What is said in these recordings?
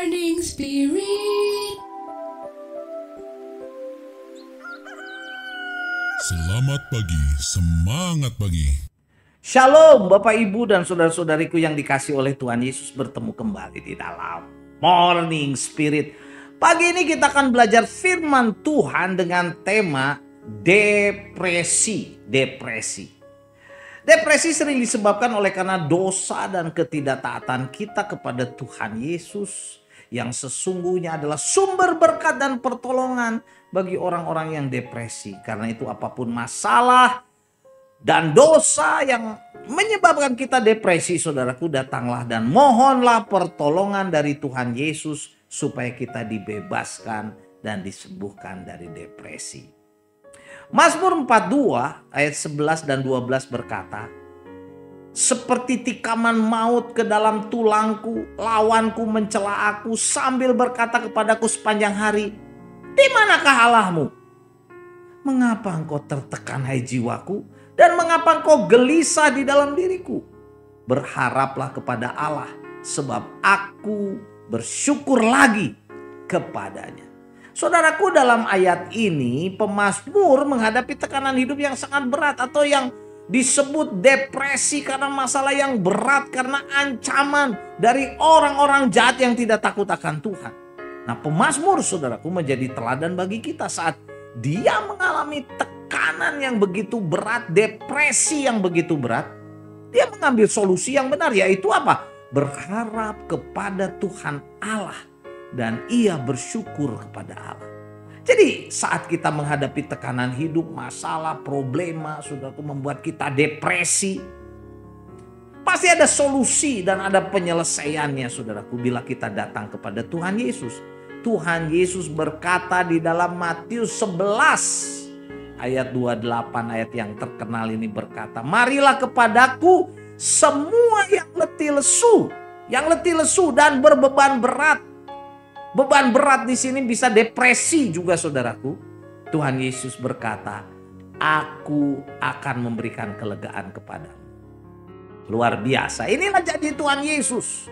Morning Spirit. Selamat pagi, semangat pagi. Shalom Bapak Ibu dan saudara-saudariku yang dikasih oleh Tuhan Yesus, bertemu kembali di dalam Morning Spirit. Pagi ini kita akan belajar firman Tuhan dengan tema depresi. Depresi sering disebabkan oleh karena dosa dan ketidaktaatan kita kepada Tuhan Yesus yang sesungguhnya adalah sumber berkat dan pertolongan bagi orang-orang yang depresi. Karena itu apapun masalah dan dosa yang menyebabkan kita depresi, saudaraku, datanglah dan mohonlah pertolongan dari Tuhan Yesus supaya kita dibebaskan dan disembuhkan dari depresi. Mazmur 42 ayat 11 dan 12 berkata, "Seperti tikaman maut ke dalam tulangku, lawanku mencela aku sambil berkata kepadaku sepanjang hari, di manakah Allahmu? Mengapa engkau tertekan hai jiwaku? Dan mengapa engkau gelisah di dalam diriku? Berharaplah kepada Allah, sebab aku bersyukur lagi kepadanya." Saudaraku, dalam ayat ini pemazmur menghadapi tekanan hidup yang sangat berat atau yang disebut depresi karena masalah yang berat, karena ancaman dari orang-orang jahat yang tidak takut akan Tuhan. Nah, pemazmur, saudaraku, menjadi teladan bagi kita saat dia mengalami tekanan yang begitu berat, depresi yang begitu berat. Dia mengambil solusi yang benar, yaitu apa? Berharap kepada Tuhan Allah dan ia bersyukur kepada Allah. Jadi saat kita menghadapi tekanan hidup, masalah, problema, saudaraku, membuat kita depresi, pasti ada solusi dan ada penyelesaiannya, saudaraku, bila kita datang kepada Tuhan Yesus. Tuhan Yesus berkata di dalam Matius 11 ayat 28, ayat yang terkenal ini berkata, "Marilah kepadaku semua yang letih lesu dan berbeban berat." Beban berat di sini bisa depresi juga, saudaraku. Tuhan Yesus berkata, "Aku akan memberikan kelegaan kepadamu." Luar biasa. Inilah janji Tuhan Yesus,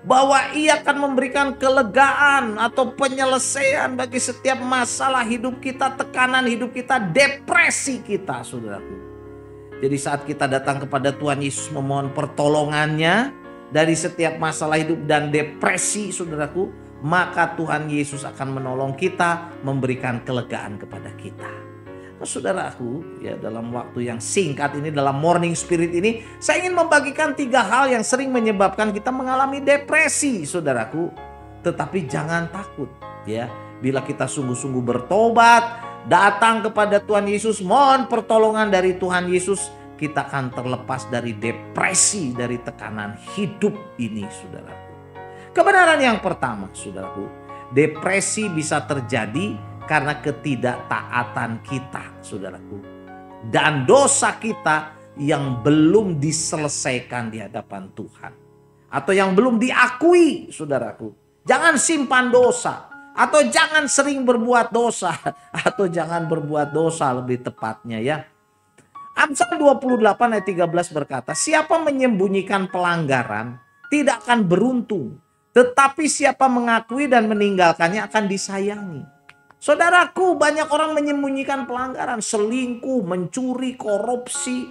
bahwa ia akan memberikan kelegaan atau penyelesaian bagi setiap masalah hidup kita, tekanan hidup kita, depresi kita, saudaraku. Jadi saat kita datang kepada Tuhan Yesus memohon pertolongannya dari setiap masalah hidup dan depresi, saudaraku, maka Tuhan Yesus akan menolong kita, memberikan kelegaan kepada kita. Nah, saudaraku, ya, dalam waktu yang singkat ini, dalam Morning Spirit ini, saya ingin membagikan 3 hal yang sering menyebabkan kita mengalami depresi, saudaraku. Tetapi jangan takut, ya. Bila kita sungguh-sungguh bertobat, datang kepada Tuhan Yesus, mohon pertolongan dari Tuhan Yesus, kita akan terlepas dari depresi, dari tekanan hidup ini, saudaraku. Kebenaran yang pertama, saudaraku, depresi bisa terjadi karena ketidaktaatan kita, saudaraku, dan dosa kita yang belum diselesaikan di hadapan Tuhan, atau yang belum diakui, saudaraku. Jangan simpan dosa, atau jangan sering berbuat dosa, atau jangan berbuat dosa lebih tepatnya, ya. Amsal 28 ayat 13 berkata, "Siapa menyembunyikan pelanggaran tidak akan beruntung, tetapi siapa mengakui dan meninggalkannya akan disayangi." Saudaraku, banyak orang menyembunyikan pelanggaran, selingkuh, mencuri, korupsi,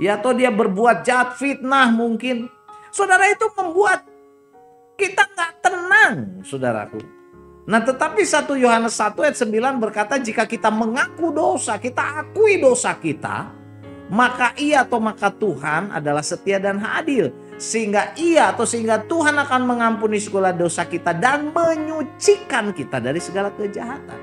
ya, atau dia berbuat jahat, fitnah mungkin. Saudara, itu membuat kita nggak tenang, saudaraku. Nah, tetapi 1 Yohanes 1 ayat 9 berkata, jika kita mengaku dosa, kita akui dosa kita, maka Tuhan adalah setia dan adil, sehingga Tuhan akan mengampuni segala dosa kita dan menyucikan kita dari segala kejahatan.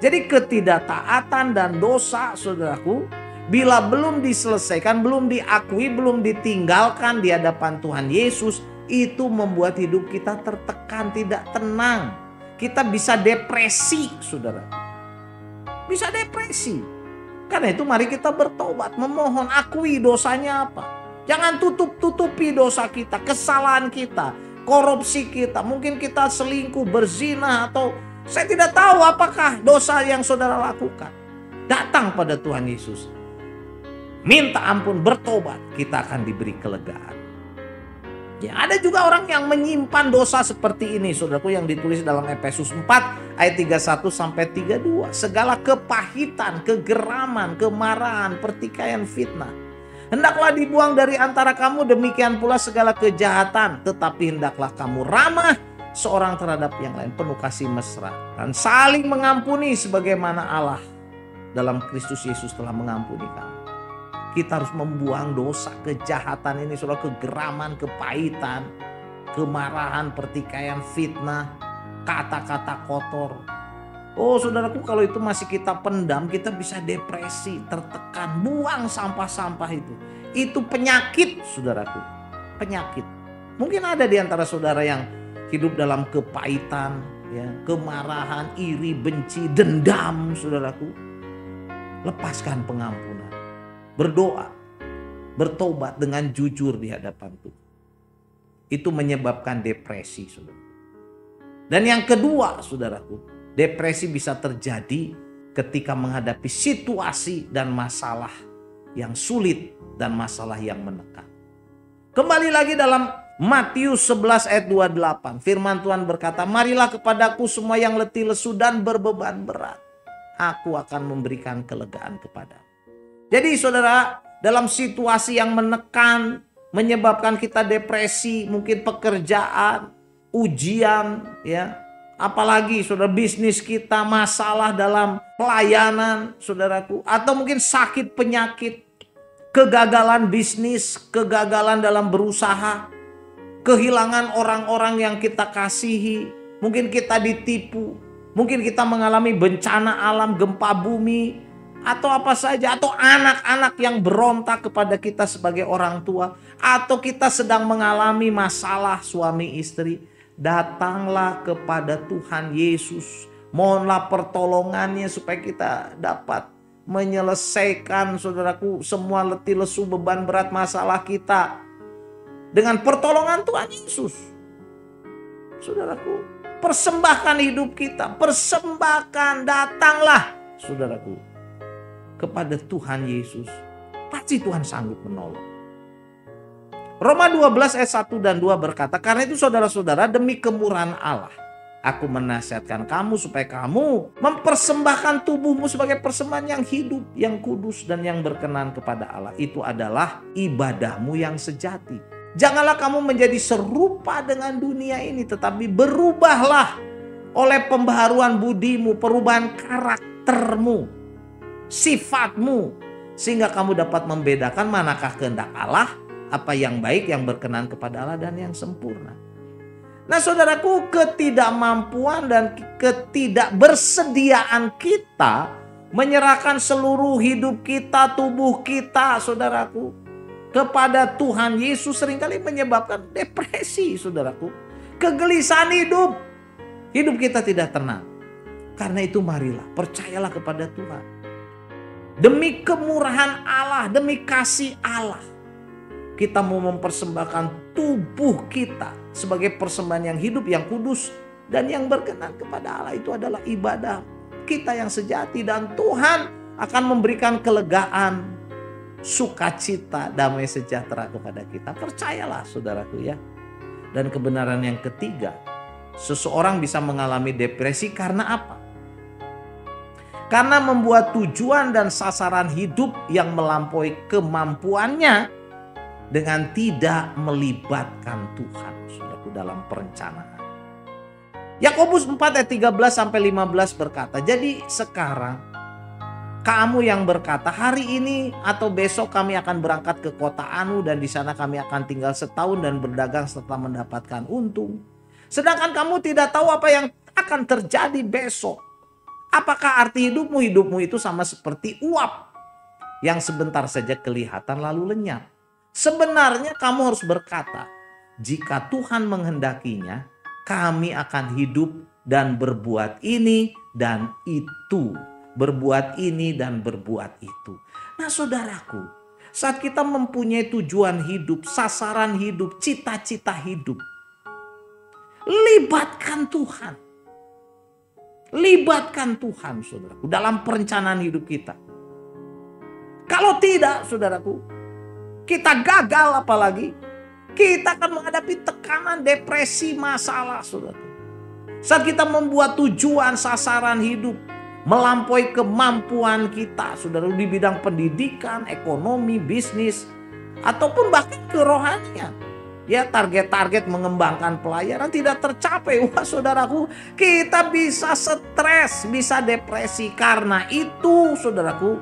Jadi ketidaktaatan dan dosa, saudaraku, bila belum diselesaikan, belum diakui, belum ditinggalkan di hadapan Tuhan Yesus, itu membuat hidup kita tertekan, tidak tenang. Kita bisa depresi, saudara. Bisa depresi. Karena itu mari kita bertobat, memohon, akui dosanya apa. Jangan tutup-tutupi dosa kita, kesalahan kita, korupsi kita. Mungkin kita selingkuh, berzina, atau saya tidak tahu apakah dosa yang saudara lakukan. Datang pada Tuhan Yesus, minta ampun, bertobat, kita akan diberi kelegaan. Ya, ada juga orang yang menyimpan dosa seperti ini, saudaraku, yang ditulis dalam Efesus 4 ayat 31 sampai 32. Segala kepahitan, kegeraman, kemarahan, pertikaian, fitnah hendaklah dibuang dari antara kamu, demikian pula segala kejahatan. Tetapi hendaklah kamu ramah seorang terhadap yang lain, penuh kasih mesra, dan saling mengampuni sebagaimana Allah dalam Kristus Yesus telah mengampuni kamu. Kita harus membuang dosa, kejahatan ini, saudara, kegeraman, kepahitan, kemarahan, pertikaian, fitnah, kata-kata kotor. Oh saudaraku, kalau itu masih kita pendam, kita bisa depresi, tertekan. Buang sampah-sampah itu. Itu penyakit, saudaraku. Penyakit. Mungkin ada di antara saudara yang hidup dalam kepahitan, ya, kemarahan, iri, benci, dendam, saudaraku. Lepaskan pengampunan. Berdoa, bertobat dengan jujur di hadapan Tuhan. Itu menyebabkan depresi, saudara. Dan yang kedua, saudaraku, depresi bisa terjadi ketika menghadapi situasi dan masalah yang sulit dan masalah yang menekan. Kembali lagi dalam Matius 11 ayat 28. Firman Tuhan berkata, marilah kepadaku semua yang letih lesu dan berbeban berat. Aku akan memberikan kelegaan kepadamu. Jadi saudara, dalam situasi yang menekan, menyebabkan kita depresi, mungkin pekerjaan, ujian, ya, apalagi saudara bisnis kita, masalah dalam pelayanan, saudaraku, atau mungkin sakit penyakit, kegagalan bisnis, kegagalan dalam berusaha, kehilangan orang-orang yang kita kasihi, mungkin kita ditipu, mungkin kita mengalami bencana alam, gempa bumi, atau apa saja, atau anak-anak yang berontak kepada kita sebagai orang tua, atau kita sedang mengalami masalah suami istri. Datanglah kepada Tuhan Yesus, mohonlah pertolongannya supaya kita dapat menyelesaikan, saudaraku, semua letih lesu, beban berat masalah kita dengan pertolongan Tuhan Yesus. Saudaraku, persembahkan hidup kita, persembahkan, datanglah, saudaraku, kepada Tuhan Yesus. Pasti Tuhan sanggup menolong. Roma 12 ayat 1 dan 2 berkata, karena itu saudara-saudara, demi kemurahan Allah, aku menasihatkan kamu supaya kamu mempersembahkan tubuhmu sebagai persembahan yang hidup, yang kudus, dan yang berkenan kepada Allah. Itu adalah ibadahmu yang sejati. Janganlah kamu menjadi serupa dengan dunia ini, tetapi berubahlah oleh pembaharuan budimu, perubahan karaktermu, sifatmu, sehingga kamu dapat membedakan manakah kehendak Allah, apa yang baik, yang berkenan kepada Allah, dan yang sempurna. Nah saudaraku, ketidakmampuan dan ketidakbersediaan kita menyerahkan seluruh hidup kita, tubuh kita, saudaraku, kepada Tuhan Yesus seringkali menyebabkan depresi, saudaraku. Kegelisahan hidup. Hidup kita tidak tenang. Karena itu marilah, percayalah kepada Tuhan. Demi kemurahan Allah, demi kasih Allah, kita mau mempersembahkan tubuh kita sebagai persembahan yang hidup, yang kudus, dan yang berkenan kepada Allah. Itu adalah ibadah kita yang sejati, dan Tuhan akan memberikan kelegaan, sukacita, damai sejahtera kepada kita. Percayalah saudaraku ya. Dan kebenaran yang ketiga, seseorang bisa mengalami depresi karena apa? Karena membuat tujuan dan sasaran hidup yang melampaui kemampuannya dengan tidak melibatkan Tuhan, saudaraku, dalam perencanaan. Yakobus 4 ayat 13 sampai 15 berkata, jadi sekarang kamu yang berkata, hari ini atau besok kami akan berangkat ke kota Anu dan di sana kami akan tinggal setahun dan berdagang serta mendapatkan untung. Sedangkan kamu tidak tahu apa yang akan terjadi besok. Apakah arti hidupmu? Hidupmu itu sama seperti uap yang sebentar saja kelihatan lalu lenyap. Sebenarnya kamu harus berkata, jika Tuhan menghendakinya, kami akan hidup dan berbuat ini dan itu. Berbuat ini dan berbuat itu. Nah saudaraku, saat kita mempunyai tujuan hidup, sasaran hidup, cita-cita hidup, libatkan Tuhan. Libatkan Tuhan, saudaraku, dalam perencanaan hidup kita. Kalau tidak, saudaraku, kita gagal, apalagi kita akan menghadapi tekanan, depresi, masalah, saudara. Saat kita membuat tujuan, sasaran hidup melampaui kemampuan kita, saudara, di bidang pendidikan, ekonomi, bisnis, ataupun bahkan kerohanian. Ya, target-target mengembangkan pelayanan tidak tercapai. Wah, saudaraku, kita bisa stres, bisa depresi. Karena itu, saudaraku,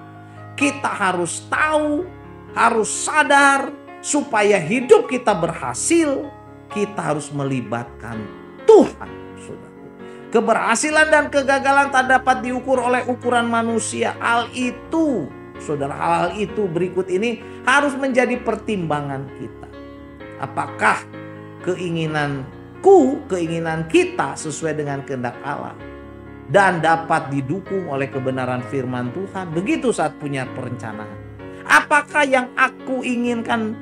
kita harus tahu, harus sadar, supaya hidup kita berhasil, kita harus melibatkan Tuhan, saudaraku. Keberhasilan dan kegagalan tak dapat diukur oleh ukuran manusia. Hal itu, saudara, hal itu berikut ini harus menjadi pertimbangan kita. Apakah keinginanku, keinginan kita sesuai dengan kehendak Allah dan dapat didukung oleh kebenaran firman Tuhan? Begitu saat punya perencanaan. Apakah yang aku inginkan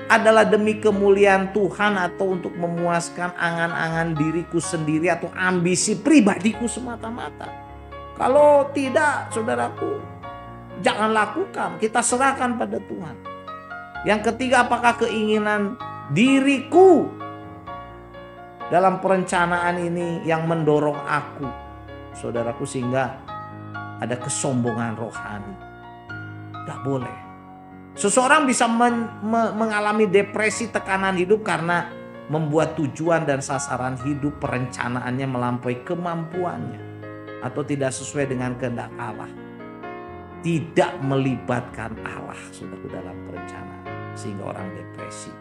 adalah demi kemuliaan Tuhan atau untuk memuaskan angan-angan diriku sendiri atau ambisi pribadiku semata-mata? Kalau tidak, saudaraku, jangan lakukan. Kita serahkan pada Tuhan. Yang ketiga, apakah keinginan diriku dalam perencanaan ini yang mendorong aku, saudaraku, sehingga ada kesombongan rohani? Gak boleh. Seseorang bisa mengalami depresi, tekanan hidup karena membuat tujuan dan sasaran hidup perencanaannya melampaui kemampuannya atau tidak sesuai dengan kehendak Allah. Tidak melibatkan Allah, saudaraku, dalam perencanaan, sehingga orang depresi.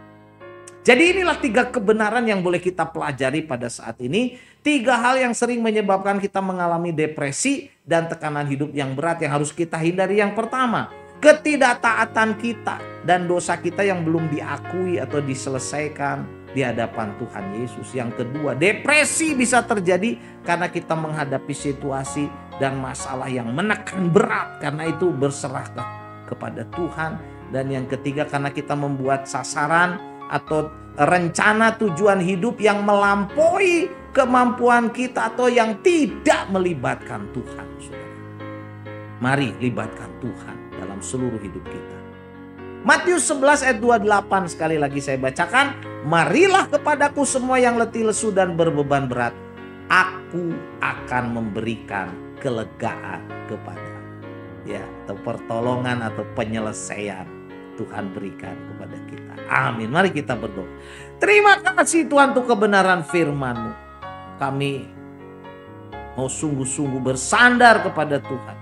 Jadi inilah 3 kebenaran yang boleh kita pelajari pada saat ini. 3 hal yang sering menyebabkan kita mengalami depresi dan tekanan hidup yang berat yang harus kita hindari. Yang pertama, ketidaktaatan kita dan dosa kita yang belum diakui atau diselesaikan di hadapan Tuhan Yesus. Yang kedua, depresi bisa terjadi karena kita menghadapi situasi dan masalah yang menekan berat. Karena itu berserahlah kepada Tuhan. Dan yang ketiga, karena kita membuat sasaran atau rencana tujuan hidup yang melampaui kemampuan kita atau yang tidak melibatkan Tuhan, saudara. Mari libatkan Tuhan dalam seluruh hidup kita. Matius 11 ayat 28 sekali lagi saya bacakan. Marilah kepadaku semua yang letih lesu dan berbeban berat, aku akan memberikan kelegaan kepada, ya, atau pertolongan atau penyelesaian Tuhan berikan kepada kita. Amin. Mari kita berdoa. Terima kasih Tuhan untuk kebenaran firman-Mu. Kami mau sungguh-sungguh bersandar kepada Tuhan.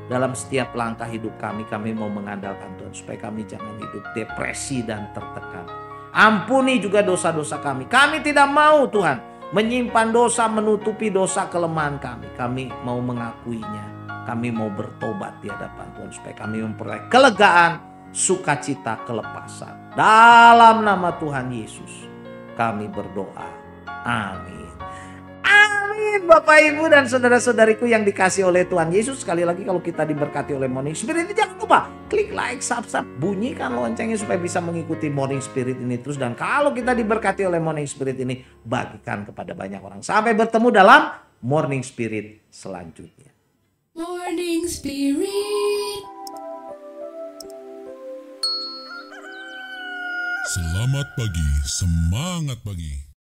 Dalam setiap langkah hidup kami mau mengandalkan Tuhan. Supaya kami jangan hidup depresi dan tertekan. Ampuni juga dosa-dosa kami. Kami tidak mau Tuhan menyimpan dosa, menutupi dosa kelemahan kami. Kami mau mengakuinya. Kami mau bertobat di hadapan Tuhan. Supaya kami memperoleh kelegaan, sukacita, kelepasan. Dalam nama Tuhan Yesus kami berdoa. Amin. Amin. Bapak, Ibu, dan saudara-saudariku yang dikasihi oleh Tuhan Yesus. Sekali lagi, kalau kita diberkati oleh Morning Spirit ini, jangan lupa klik like, subscribe, bunyikan loncengnya supaya bisa mengikuti Morning Spirit ini terus. Dan kalau kita diberkati oleh Morning Spirit ini, bagikan kepada banyak orang. Sampai bertemu dalam Morning Spirit selanjutnya. Morning Spirit. Selamat pagi, semangat pagi.